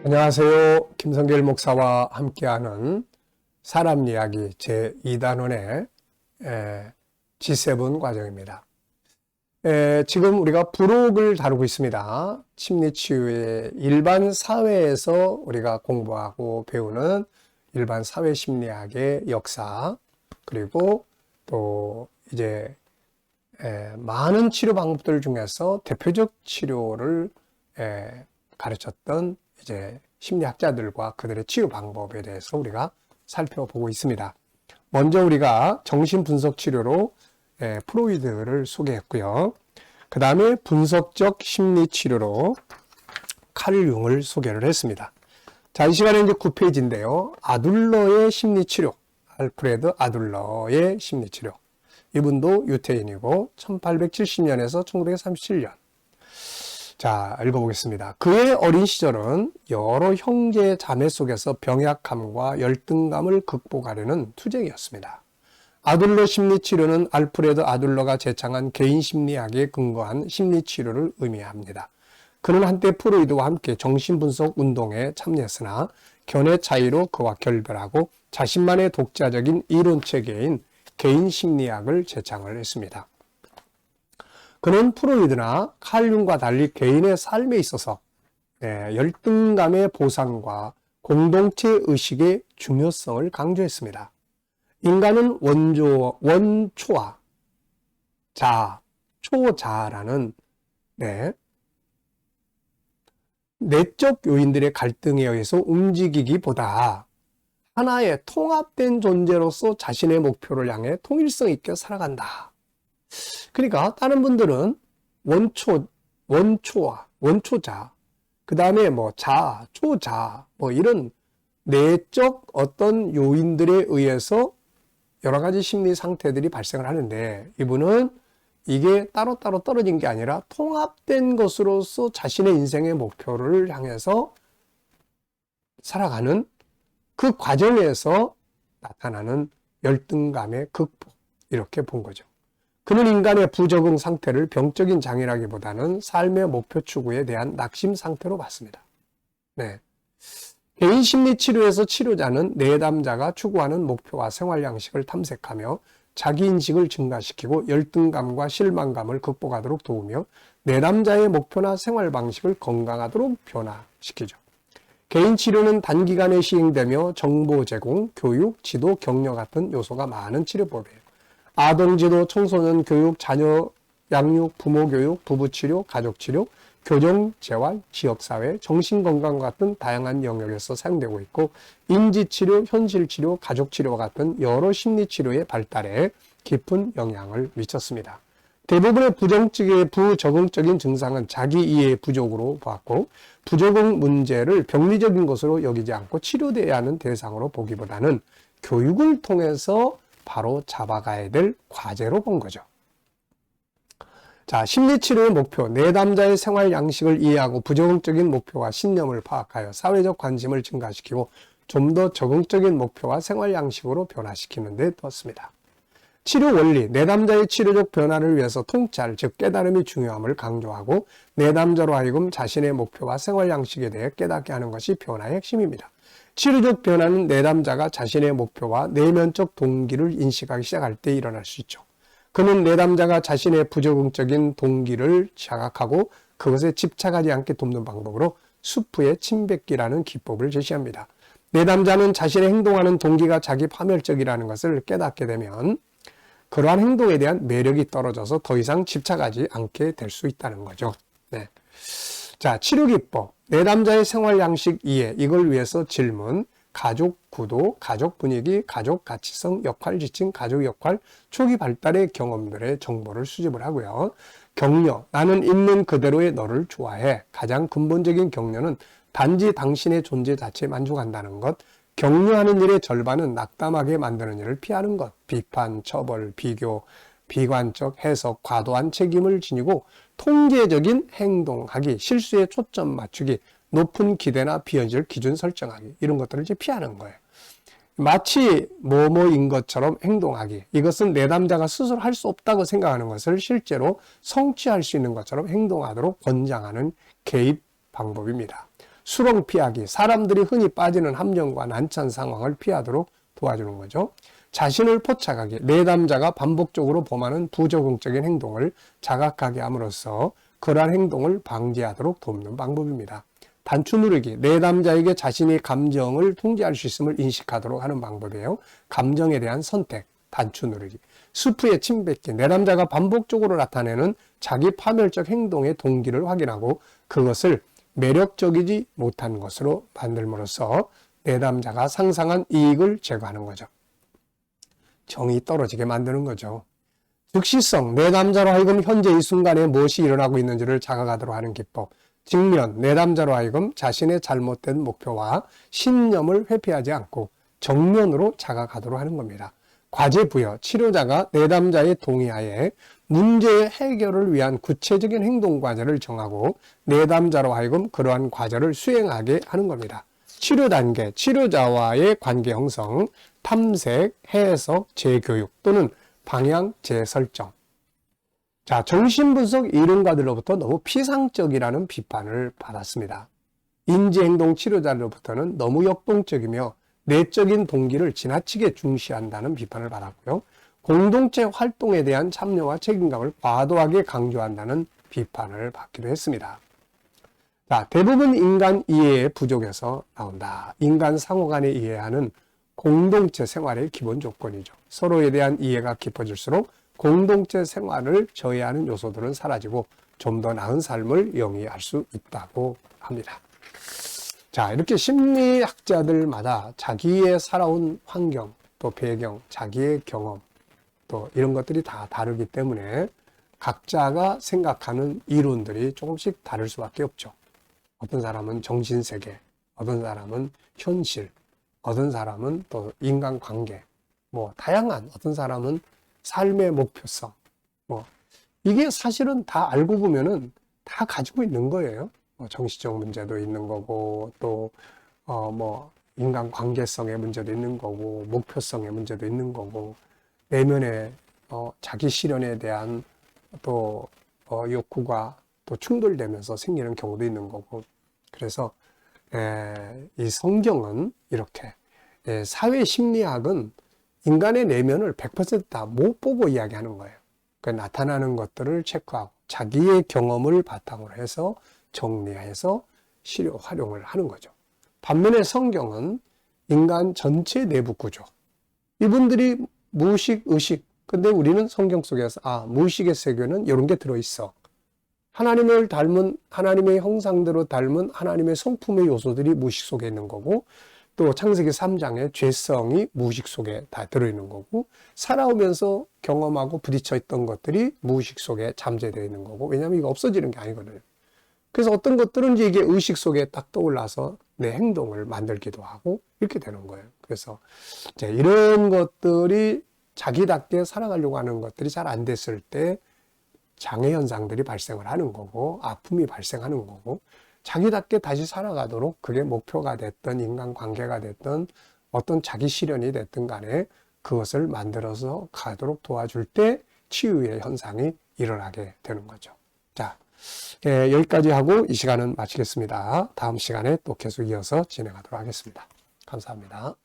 안녕하세요. 김성길 목사와 함께하는 사람 이야기 제2단원의 G7 과정입니다. 지금 우리가 부록을 다루고 있습니다. 심리치유의 일반 사회에서 우리가 공부하고 배우는 일반 사회심리학의 역사, 그리고 또 이제 많은 치료 방법들 중에서 대표적 치료를 가르쳤던 이제 심리학자들과 그들의 치유 방법에 대해서 우리가 살펴보고 있습니다. 먼저 우리가 정신분석 치료로 프로이드를 소개했고요. 그 다음에 분석적 심리치료로 칼 융을 소개를 했습니다. 자, 이 시간에 이제 9페이지인데요. 아둘러의 심리치료, 알프레드 아둘러의 심리치료. 이분도 유태인이고 1870년에서 1937년. 자, 읽어보겠습니다. 그의 어린 시절은 여러 형제 자매 속에서 병약함과 열등감을 극복하려는 투쟁이었습니다. 아둘러 심리치료는 알프레드 아둘러가 제창한 개인 심리학에 근거한 심리치료를 의미합니다. 그는 한때 프로이드와 함께 정신분석 운동에 참여했으나 견해 차이로 그와 결별하고 자신만의 독자적인 이론체계인 개인 심리학을 제창을 했습니다. 그는 프로이드나 칼 융과 달리 개인의 삶에 있어서 열등감의 보상과 공동체 의식의 중요성을 강조했습니다. 인간은 원초와 자아, 초자아라는 내적 요인들의 갈등에 의해서 움직이기보다 하나의 통합된 존재로서 자신의 목표를 향해 통일성 있게 살아간다. 그러니까 다른 분들은 원초와 원초자, 그 다음에 뭐 자아, 초자아, 뭐 이런 내적 어떤 요인들에 의해서 여러 가지 심리 상태들이 발생을 하는데, 이분은 이게 따로따로 떨어진 게 아니라 통합된 것으로서 자신의 인생의 목표를 향해서 살아가는 그 과정에서 나타나는 열등감의 극복, 이렇게 본 거죠. 그는 인간의 부적응 상태를 병적인 장애라기보다는 삶의 목표 추구에 대한 낙심 상태로 봤습니다. 개인 심리치료에서 치료자는 내담자가 추구하는 목표와 생활 양식을 탐색하며 자기인식을 증가시키고 열등감과 실망감을 극복하도록 도우며 내담자의 목표나 생활 방식을 건강하도록 변화시키죠. 개인 치료는 단기간에 시행되며 정보 제공, 교육, 지도, 격려 같은 요소가 많은 치료법이에요. 아동지도, 청소년 교육, 자녀 양육, 부모 교육, 부부치료, 가족치료, 교정, 재활, 지역사회, 정신건강 같은 다양한 영역에서 사용되고 있고, 인지치료, 현실치료, 가족치료와 같은 여러 심리치료의 발달에 깊은 영향을 미쳤습니다. 대부분의 부적응적인 증상은 자기 이해 부족으로 보았고, 부적응 문제를 병리적인 것으로 여기지 않고 치료돼야 하는 대상으로 보기보다는 교육을 통해서 바로 잡아가야 될 과제로 본 거죠. 자, 심리치료의 목표, 내담자의 생활 양식을 이해하고 부적응적인 목표와 신념을 파악하여 사회적 관심을 증가시키고 좀 더 적응적인 목표와 생활 양식으로 변화시키는 데 떴습니다. 치료 원리, 내담자의 치료적 변화를 위해서 통찰, 즉 깨달음이 중요함을 강조하고 내담자로 하여금 자신의 목표와 생활 양식에 대해 깨닫게 하는 것이 변화의 핵심입니다. 치료적 변화는 내담자가 자신의 목표와 내면적 동기를 인식하기 시작할 때 일어날 수 있죠. 그는 내담자가 자신의 부적응적인 동기를 자각하고 그것에 집착하지 않게 돕는 방법으로 수프의 침뱉기라는 기법을 제시합니다. 내담자는 자신의 행동하는 동기가 자기 파멸적이라는 것을 깨닫게 되면 그러한 행동에 대한 매력이 떨어져서 더 이상 집착하지 않게 될 수 있다는 거죠. 자, 치료기법, 내담자의 생활 양식 이해, 이걸 위해서 질문, 가족 구도, 가족 분위기, 가족 가치성, 역할 지침, 가족 역할, 초기 발달의 경험들의 정보를 수집을 하고요. 격려, 나는 있는 그대로의 너를 좋아해. 가장 근본적인 격려는 단지 당신의 존재 자체에 만족한다는 것, 격려하는 일의 절반은 낙담하게 만드는 일을 피하는 것, 비판, 처벌, 비교, 비관적 해석, 과도한 책임을 지니고 통계적인 행동하기, 실수에 초점 맞추기, 높은 기대나 비현실 기준 설정하기, 이런 것들을 이제 피하는 거예요. 마치 뭐뭐인 것처럼 행동하기, 이것은 내담자가 스스로 할 수 없다고 생각하는 것을 실제로 성취할 수 있는 것처럼 행동하도록 권장하는 개입 방법입니다. 수렁 피하기, 사람들이 흔히 빠지는 함정과 난처한 상황을 피하도록 도와주는 거죠. 자신을 포착하기, 내담자가 반복적으로 범하는 부적응적인 행동을 자각하게 함으로써 그러한 행동을 방지하도록 돕는 방법입니다. 단추 누르기, 내담자에게 자신이 감정을 통제할 수 있음을 인식하도록 하는 방법이에요. 감정에 대한 선택, 단추 누르기. 수프에 침 뱉기, 내담자가 반복적으로 나타내는 자기 파멸적 행동의 동기를 확인하고 그것을 매력적이지 못한 것으로 만들므로써 내담자가 상상한 이익을 제거하는 거죠. 정이 떨어지게 만드는 거죠. 즉시성, 내담자로 하여금 현재 이 순간에 무엇이 일어나고 있는지를 자각하도록 하는 기법. 직면, 내담자로 하여금 자신의 잘못된 목표와 신념을 회피하지 않고 정면으로 자각하도록 하는 겁니다. 과제 부여, 치료자가 내담자의 동의하에 문제의 해결을 위한 구체적인 행동 과제를 정하고 내담자로 하여금 그러한 과제를 수행하게 하는 겁니다. 치료 단계, 치료자와의 관계 형성, 탐색, 해석, 재교육 또는 방향 재설정. 자, 정신분석 이론가들로부터 너무 피상적이라는 비판을 받았습니다. 인지행동 치료자로부터는 너무 역동적이며 내적인 동기를 지나치게 중시한다는 비판을 받았고요. 공동체 활동에 대한 참여와 책임감을 과도하게 강조한다는 비판을 받기도 했습니다. 자, 대부분 인간 이해의 부족에서 나온다. 인간 상호 간의 이해하는 공동체 생활의 기본 조건이죠. 서로에 대한 이해가 깊어질수록 공동체 생활을 저해하는 요소들은 사라지고 좀 더 나은 삶을 영위할 수 있다고 합니다. 자, 이렇게 심리학자들마다 자기의 살아온 환경, 또 배경, 자기의 경험, 또 이런 것들이 다 다르기 때문에 각자가 생각하는 이론들이 조금씩 다를 수밖에 없죠. 어떤 사람은 정신세계, 어떤 사람은 현실, 어떤 사람은 또 인간관계, 뭐 다양한, 어떤 사람은 삶의 목표성, 뭐 이게 사실은 다 알고 보면은 다 가지고 있는 거예요. 정신적 문제도 있는 거고, 또 뭐 인간관계성의 문제도 있는 거고, 목표성의 문제도 있는 거고, 내면의 자기 실현에 대한 또 욕구가 또 충돌되면서 생기는 경우도 있는 거고. 그래서 이 성경은 이렇게, 사회심리학은 인간의 내면을 100% 다 못 보고 이야기하는 거예요. 그러니까 나타나는 것들을 체크하고 자기의 경험을 바탕으로 해서 정리해서 시료 활용을 하는 거죠. 반면에 성경은 인간 전체 내부 구조, 이분들이 무의식, 의식, 근데 우리는 성경 속에서 무의식의 세계는 이런 게 들어있어. 하나님을 닮은, 하나님의 형상대로 닮은 하나님의 성품의 요소들이 무의식 속에 있는 거고, 또 창세기 3장의 죄성이 무의식 속에 다 들어있는 거고, 살아오면서 경험하고 부딪혀 있던 것들이 무의식 속에 잠재되어 있는 거고, 왜냐하면 이거 없어지는 게 아니거든요. 그래서 어떤 것들은 이제 이게 의식 속에 딱 떠올라서 내 행동을 만들기도 하고 이렇게 되는 거예요. 그래서 이제 이런 것들이 자기답게 살아가려고 하는 것들이 잘 안 됐을 때 장애 현상들이 발생을 하는 거고, 아픔이 발생하는 거고, 자기답게 다시 살아가도록 그게 목표가 됐던 인간관계가 됐던 어떤 자기 실현이 됐든 간에 그것을 만들어서 가도록 도와줄 때 치유의 현상이 일어나게 되는 거죠. 자, 여기까지 하고 이 시간은 마치겠습니다. 다음 시간에 또 계속 이어서 진행하도록 하겠습니다. 감사합니다.